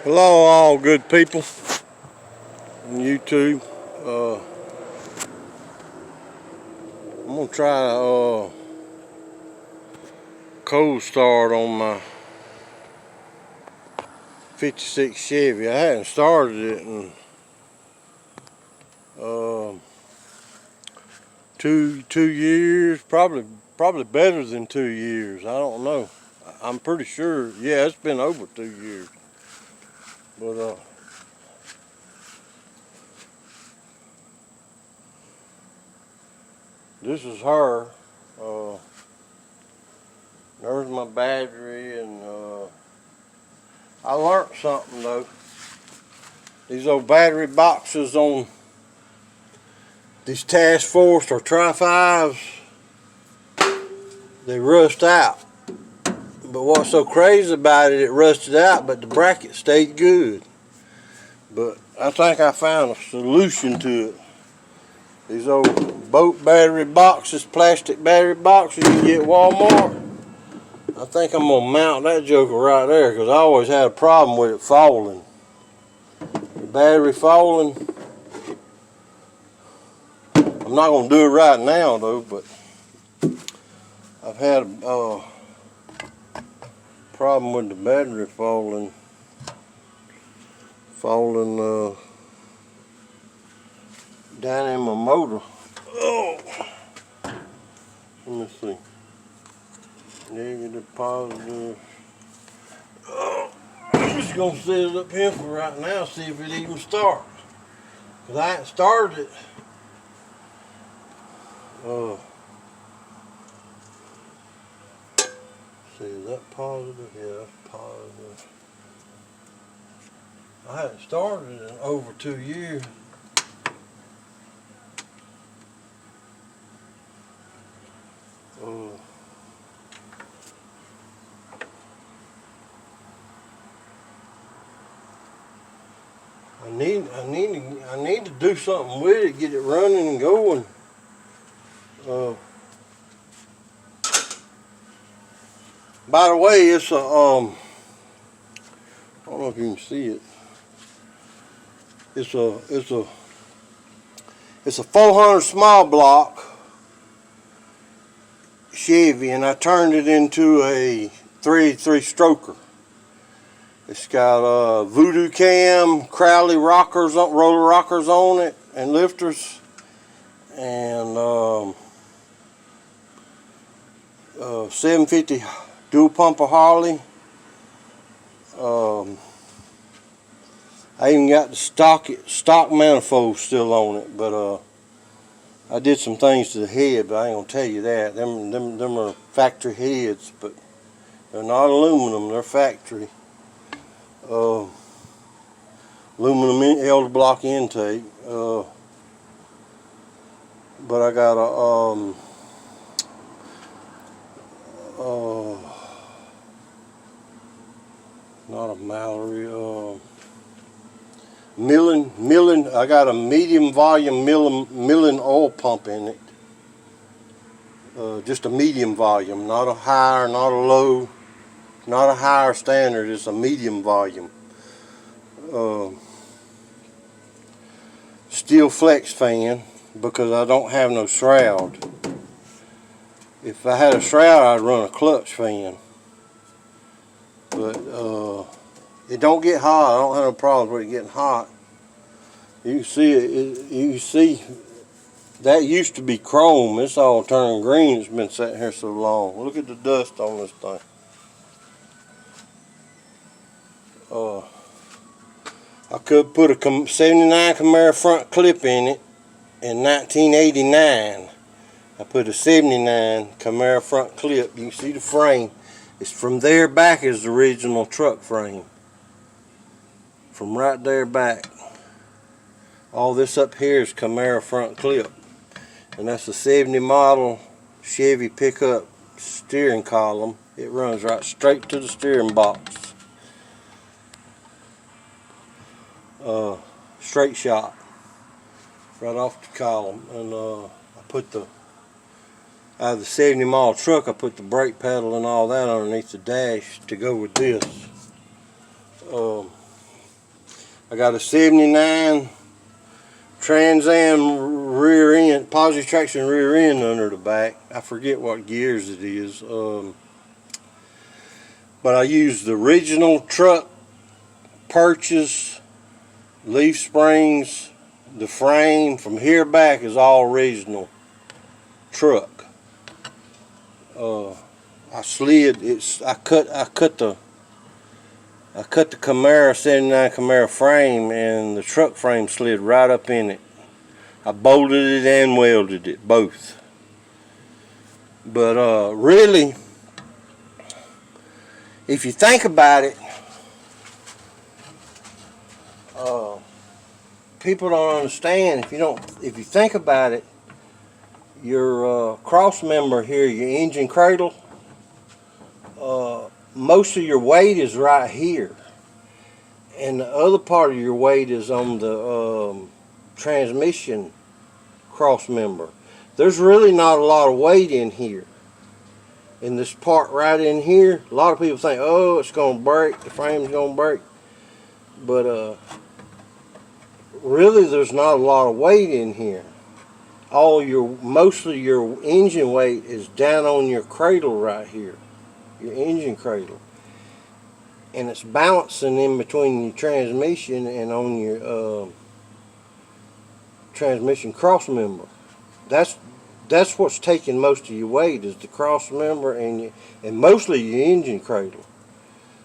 Hello, all good people on YouTube. I'm gonna try a cold start on my '56 Chevy. I hadn't started it in two years, probably better than 2 years. I don't know. I'm pretty sure. Yeah, it's been over 2 years. But this is her. There's my battery, and I learned something though. These old battery boxes on these Task Force or Tri-5s, they rust out. But what's so crazy about it, it rusted out, but the bracket stayed good. But I think I found a solution to it. These old boat battery boxes, plastic battery boxes you get at Walmart, I think I'm going to mount that joker right there because I always had a problem with it falling. The battery falling. I'm not going to do it right now though, but I've had a problem with the battery falling down in my motor. Oh, let me see. Negative, positive. Oh, I'm just gonna set it up here for right now, see if it even starts. Cause I ain't started it. See, is that positive? Yeah, that's positive. I hadn't started it in over 2 years. I need to do something with it, get it running and going. By the way, it's a I don't know if you can see it. It's a 400 small block Chevy, and I turned it into a 383 stroker. It's got Voodoo cam, Crowley rockers, roller rockers on it, and lifters, and 750 dual pumper Harley. I even got the stock manifold still on it, but I did some things to the head, but I ain't gonna tell you that. Them are factory heads, but they're not aluminum. They're factory. Aluminum elder block intake. But I got a not a Mallory. Milling. I got a medium volume milling oil pump in it. Just a medium volume, not a higher, not a low, not a higher standard. It's a medium volume. Steel flex fan because I don't have no shroud. If I had a shroud, I'd run a clutch fan. But it don't get hot. I don't have no problems with it getting hot. You can see it. You can see that used to be chrome. It's all turned green. It's been sitting here so long. Look at the dust on this thing. I could put a 79 Camaro front clip in it in 1989. I put a 79 Camaro front clip. You can see the frame. It's from there back is the original truck frame. From right there back. All this up here is Camaro front clip. And that's a 70 model Chevy pickup steering column. It runs right straight to the steering box. Straight shot. Right off the column. And I put out of the 70 mile truck, I put the brake pedal and all that underneath the dash to go with this. I got a 79 Trans Am rear end, positive traction rear end under the back. I forget what gears it is. But I used the original truck purchase, leaf springs, the frame from here back is all original truck. I slid it's I cut the Camaro 79 Camaro frame, and the truck frame slid right up in it. I bolted it and welded it both. But really, if you think about it, people don't understand. If you think about it, your cross member here, your engine cradle, most of your weight is right here, and the other part of your weight is on the transmission cross member. There's really not a lot of weight in here. In this part right in here, a lot of people think, oh, it's going to break, the frame's going to break. But really, there's not a lot of weight in here. Mostly your engine weight is down on your cradle right here, your engine cradle. And it's balancing in between your transmission and on your transmission cross member. That's what's taking most of your weight, is the cross member and mostly your engine cradle.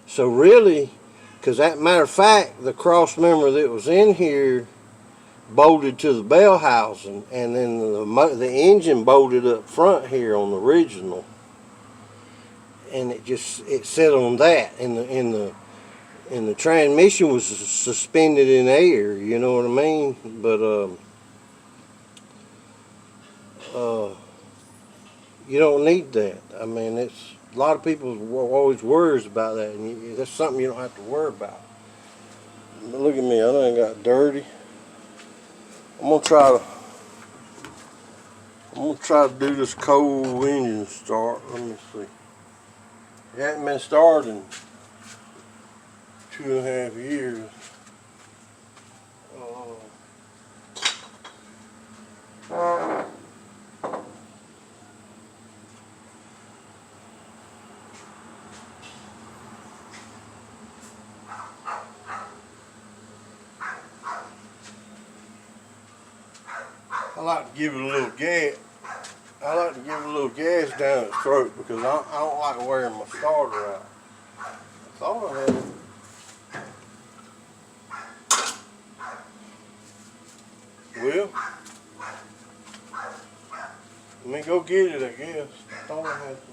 So really, because that matter of fact, the cross member that was in here bolted to the bell housing, and then the engine bolted up front here on the original, and it set on that, and the transmission was suspended in air. You know what I mean? But you don't need that. I mean, it's a lot of people always worries about that, and that's something you don't have to worry about. But look at me, I done got dirty. I'm gonna try to do this cold engine start. Let me see. It hasn't been started in 2.5 years. I like to give it a little gas. I like to give it a little gas down its throat, because I don't like wearing my starter out. I thought I had it. Well, let me go get it, I guess. I thought I had some.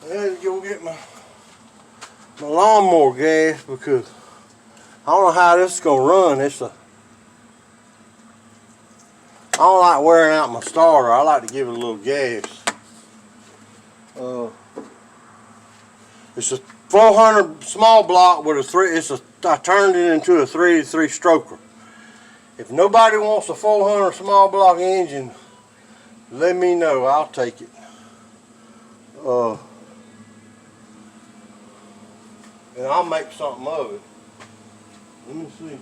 I had to go get my lawnmower gas, because I don't know how this is going to run. don't like wearing out my starter. I like to give it a little gas. It's a 400 small block with a I turned it into a 383 stroker. If nobody wants a 400 small block engine, let me know. I'll take it. And I'll make something of it. Let me see.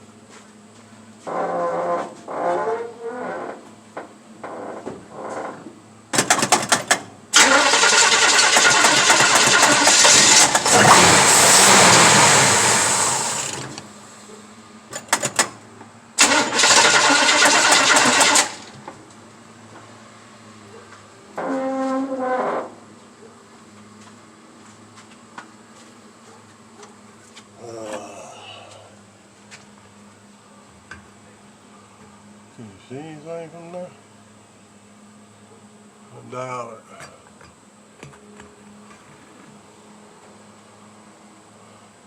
Can you see anything from there? I doubt it.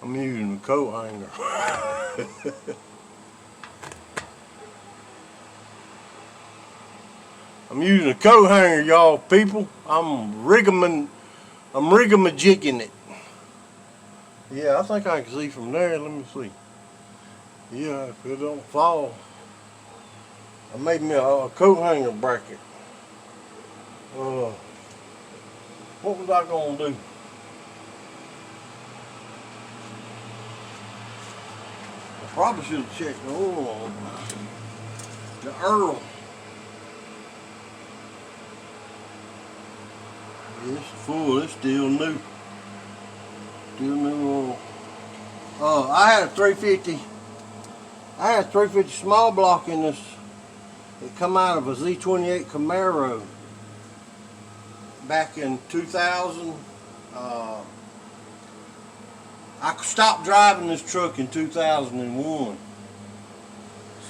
I'm using the coat hanger. I'm using a coat hanger, y'all people. I'm rigamajiging it. Yeah, I think I can see from there. Let me see. Yeah, if it don't fall. I made me a coat hanger bracket. What was I gonna do? I probably should have checked the oil on the Earl. It's full. It's still new. Still new oil. I had a 350. I had a 350 small block in this. It come out of a Z28 Camaro back in 2000. I stopped driving this truck in 2001.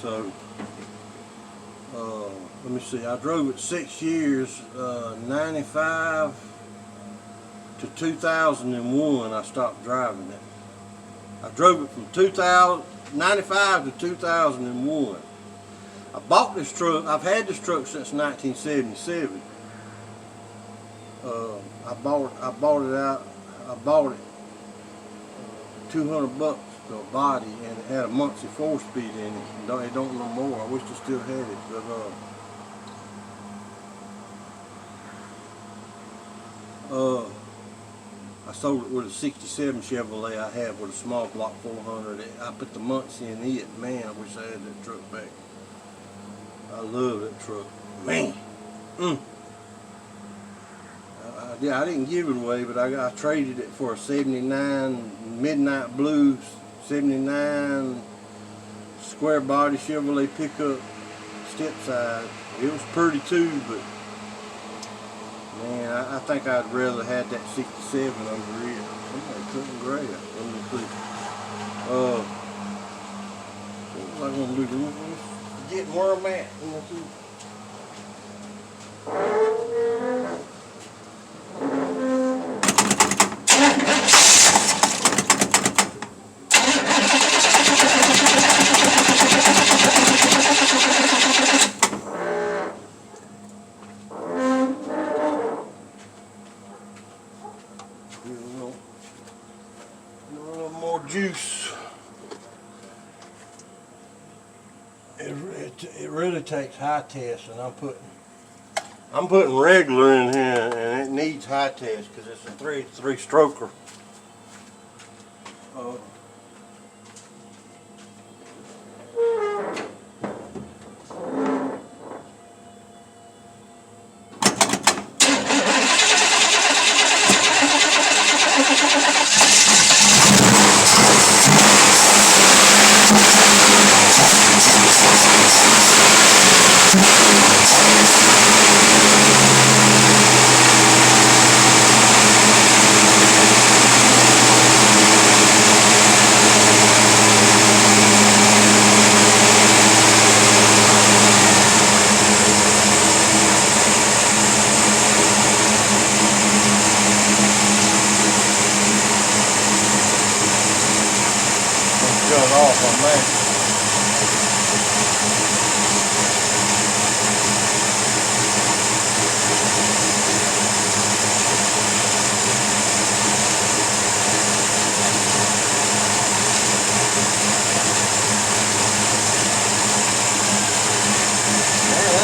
So, let me see. I drove it 6 years, 95 to 2001. I stopped driving it. I drove it from 95 to 2001. I bought this truck. I've had this truck since 1977. I bought it 200 bucks for a body, and it had a Muncie 4-speed in it. It don't no more. I wish I still had it, but I sold it with a 67 Chevrolet I had with a small block 400. I put the Muncie in it. Man, I wish I had that truck back. I love that truck. Man. Yeah, I didn't give it away, but I traded it for a 79 Midnight Blue, 79 square body Chevrolet pickup, step side. It was pretty too, but man, I think I'd rather had that 67 under it. Somebody cutting grass. Let me see. What was I gonna do? Getting where I'm at. Let me see. A little more juice. It really takes high test, and I'm putting regular in here, and it needs high test because it's a three stroker.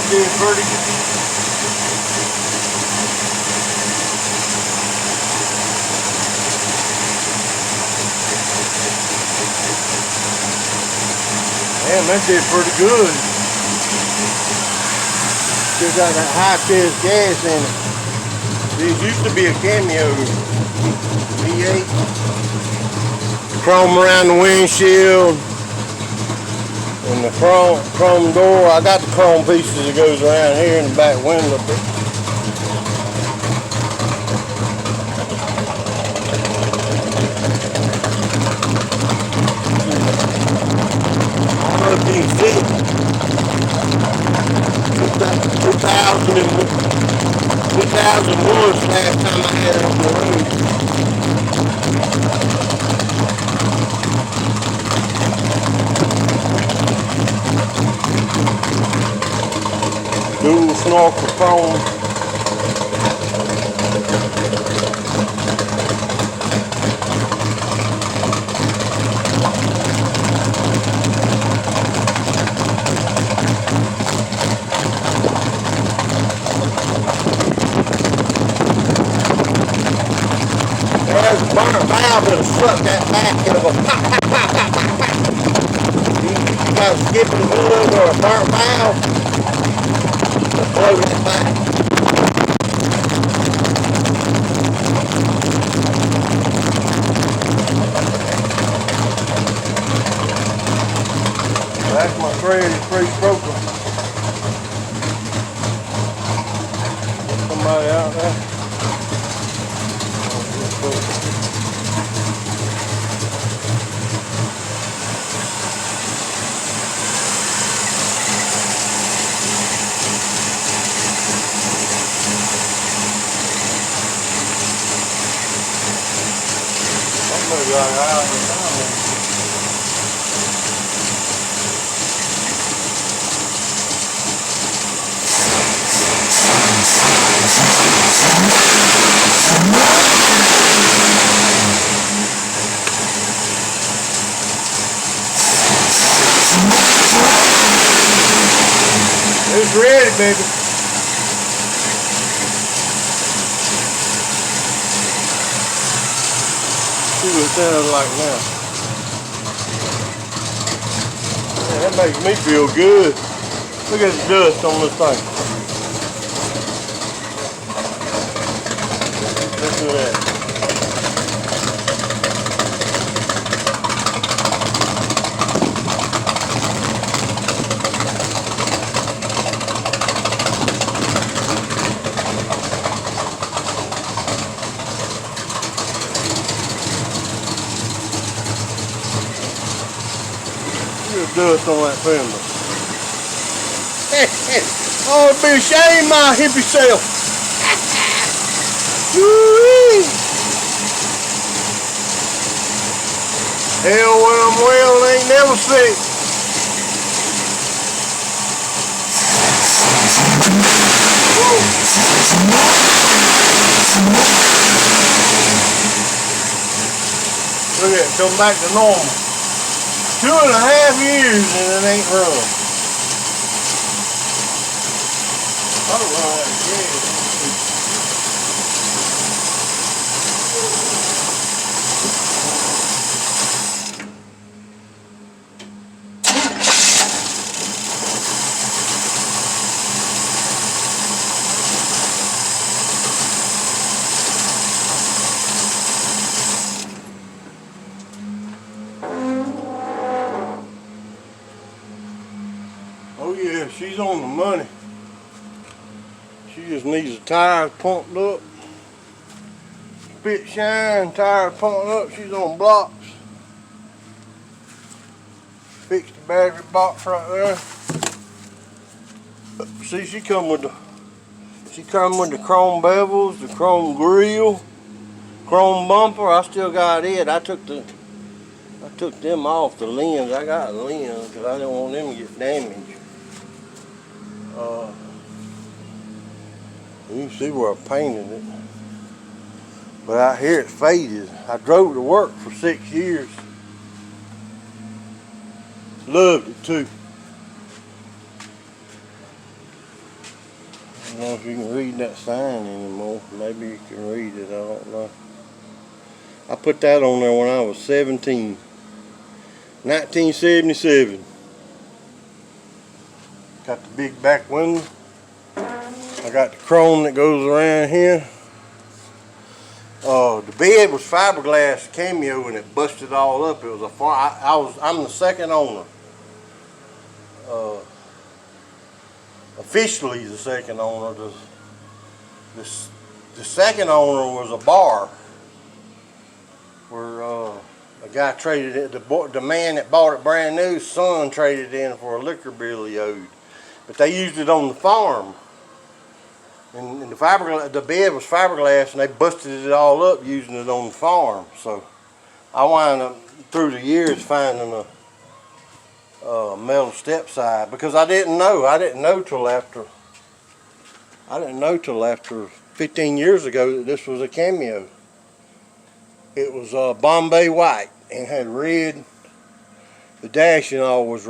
did pretty good. Damn, that did pretty good. Still got that high test gas in it. These used to be a Cameo V8. Chrome around the windshield and the chrome door. I got the chrome pieces that goes around here in the back window. I don't know if you can see it. 2001 was the last time I had it on the road. Dual snorkel chrome. There's a burner valve that'll suck that back and it'll go pop, pop, pop, pop, pop, pop. You got a skipping wood or a burnt valve, it'll blow that back. That's my threaded free stroker. Somebody out there. It's ready, baby. See what it sounds like now. Man, that makes me feel good. Look at the dust on this thing. Listen to that. Dust on that fender. Oh, it'd be a shame my hippie self. Hell, when I'm well, ain't never sick. Look at it, come back to normal. 2.5 years and it ain't run. I'll run that again. Oh yeah, she's on the money. She just needs the tires pumped up. Spit shine, tires pumped up. She's on blocks. Fixed the battery box right there. See, she come with the chrome bevels, the chrome grill, chrome bumper. I still got it. I took them off the lens. I got a lens because I didn't want them to get damaged. You can see where I painted it. But out here it's faded. I drove to work for 6 years. Loved it too. don't know if you can read that sign anymore. Maybe you can read it, I don't know. I put that on there when I was 17. 1977. Got the big back window. I got the chrome that goes around here. The bed was fiberglass cameo and it busted all up. It was I'm the second owner. Officially the second owner. The second owner was a bar where a guy traded it. The man that bought it brand new, his son traded it in for a liquor bill he owed. But they used it on the farm. And the bed was fiberglass and they busted it all up using it on the farm. So I wound up through the years finding a metal step side because I didn't know. I didn't know till after 15 years ago that this was a cameo. It was Bombay white and had red. The dash and all was